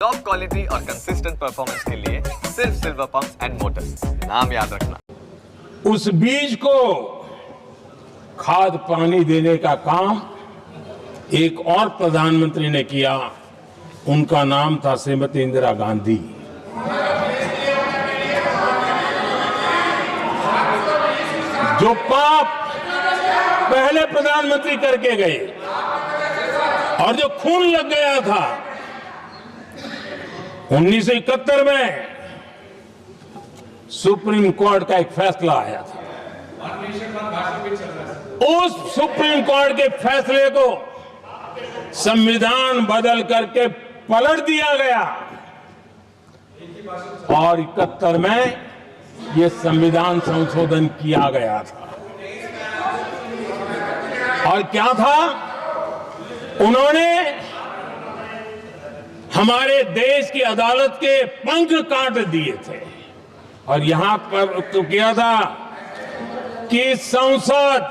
Top quality और consistent performance के लिए सिर्फ सिल्वर पंप्स एंड मोटर्स, नाम याद रखना। उस बीज को खाद पानी देने का काम एक और प्रधानमंत्री ने किया, उनका नाम था श्रीमती इंदिरा गांधी। जो पाप पहले प्रधानमंत्री करके गए और जो खून लग गया था 1971 में, सुप्रीम कोर्ट का एक फैसला आया था। उस सुप्रीम कोर्ट के फैसले को संविधान बदल करके पलट दिया गया और 71 में यह संविधान संशोधन किया गया था। और क्या था, उन्होंने हमारे देश की अदालत के पंख काट दिए थे और यहां पर तो किया था कि संसद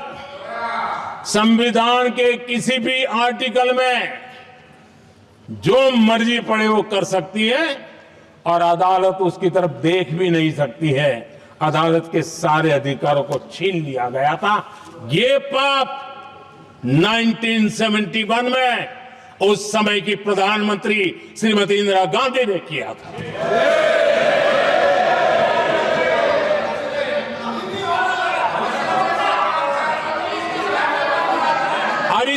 संविधान के किसी भी आर्टिकल में जो मर्जी पड़े वो कर सकती है और अदालत उसकी तरफ देख भी नहीं सकती है। अदालत के सारे अधिकारों को छीन लिया गया था। ये पाप 1971 में उस समय की प्रधानमंत्री श्रीमती इंदिरा गांधी ने किया था। और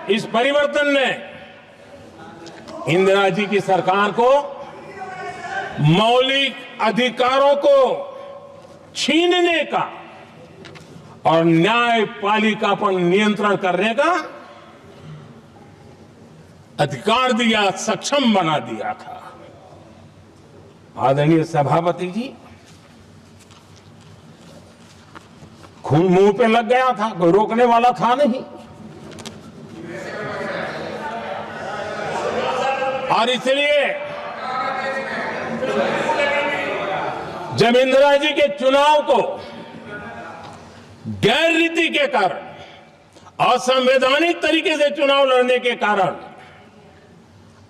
इस परिवर्तन ने इंदिरा जी की सरकार को मौलिक अधिकारों को छीनने का और न्यायपालिका पर नियंत्रण करने का अधिकार दिया, सक्षम बना दिया था। आदरणीय सभापति जी, खून मुंह पे लग गया था, कोई रोकने वाला था नहीं। और इसलिए जब इंदिरा जी के चुनाव को गैर रीति के कारण, असंवैधानिक तरीके से चुनाव लड़ने के कारण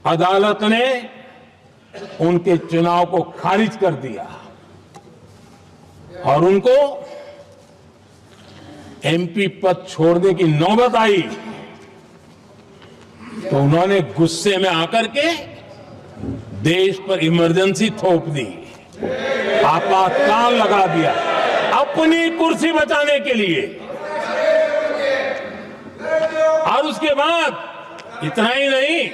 अदालत ने उनके चुनाव को खारिज कर दिया और उनको एमपी पद छोड़ने की नौबत आई, तो उन्होंने गुस्से में आकर के देश पर इमरजेंसी थोप दी, आपातकाल लगा दिया अपनी कुर्सी बचाने के लिए। और उसके बाद इतना ही नहीं,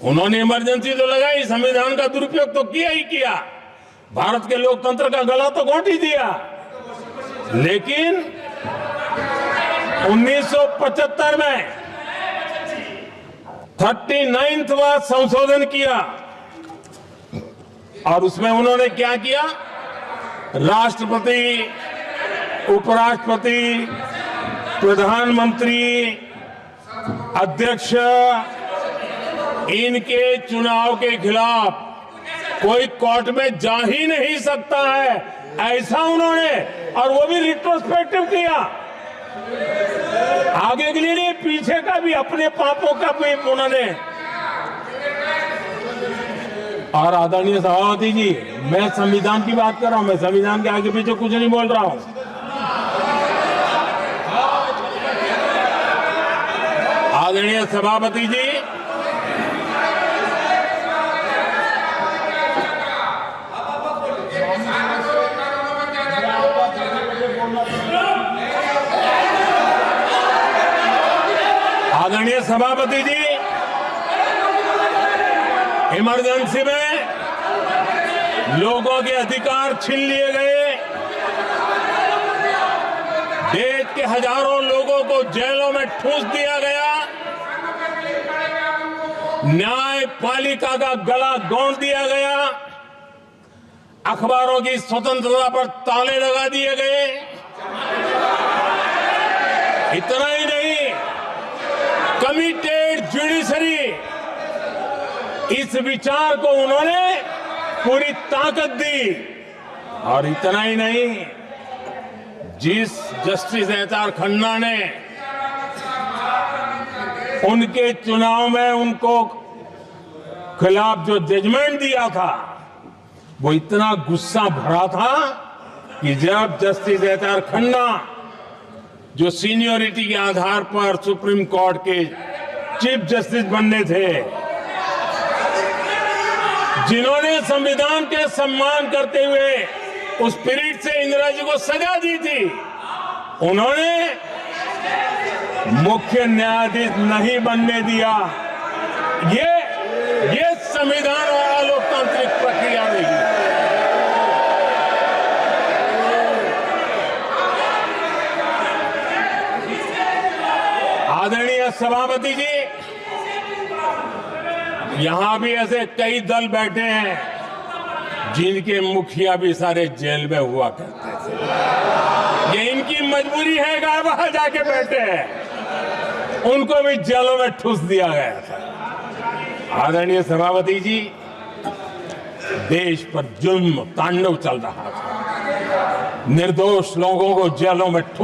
उन्होंने इमरजेंसी तो लगाई, संविधान का दुरुपयोग तो किया ही किया, भारत के लोकतंत्र का गला तो घोंट ही दिया। लेकिन 1975 में 39वां संशोधन किया और उसमें उन्होंने क्या किया, राष्ट्रपति, उपराष्ट्रपति, प्रधानमंत्री, अध्यक्ष, इनके चुनाव के खिलाफ कोई कोर्ट में जा ही नहीं सकता है, ऐसा उन्होंने, और वो भी रिट्रोस्पेक्टिव किया, आगे के लिए नहीं, पीछे का भी, अपने पापों का भी उन्होंने। और आदरणीय सभापति जी, मैं संविधान की बात कर रहा हूं, मैं संविधान के आगे पीछे कुछ नहीं बोल रहा हूं। आदरणीय सभापति जी, आदरणीय सभापति जी, इमरजेंसी में लोगों के अधिकार छीन लिए गए, देश के हजारों लोगों को जेलों में ठूंस दिया गया, न्यायपालिका का गला घोंट दिया गया, अखबारों की स्वतंत्रता पर ताले लगा दिए गए। इतना ही नहीं, कमिटेड जुडिशरी, इस विचार को उन्होंने पूरी ताकत दी। और इतना ही नहीं, जिस जस्टिस एच.आर. खन्ना ने उनके चुनाव में उनको खिलाफ जो जजमेंट दिया था वो इतना गुस्सा भरा था कि जब जस्टिस एच.आर. खन्ना जो सीनियरिटी के आधार पर सुप्रीम कोर्ट के चीफ जस्टिस बनने थे, जिन्होंने संविधान के सम्मान करते हुए उस पीरियड से इंदिरा जी को सजा दी थी, उन्होंने मुख्य न्यायाधीश नहीं बनने दिया। ये संविधान और लोकतांत्रिक प्रक्रिया रही। आदरणीय सभापति जी, यहां भी ऐसे कई दल बैठे हैं जिनके मुखिया भी सारे जेल में हुआ करते थे। ये इनकी मजबूरी है कि वहां जाके बैठे हैं, उनको भी जेलों में ठूस दिया गया था। आदरणीय सभापति जी, देश पर जुल्म तांडव चल रहा था, निर्दोष लोगों को जेलों में ठूस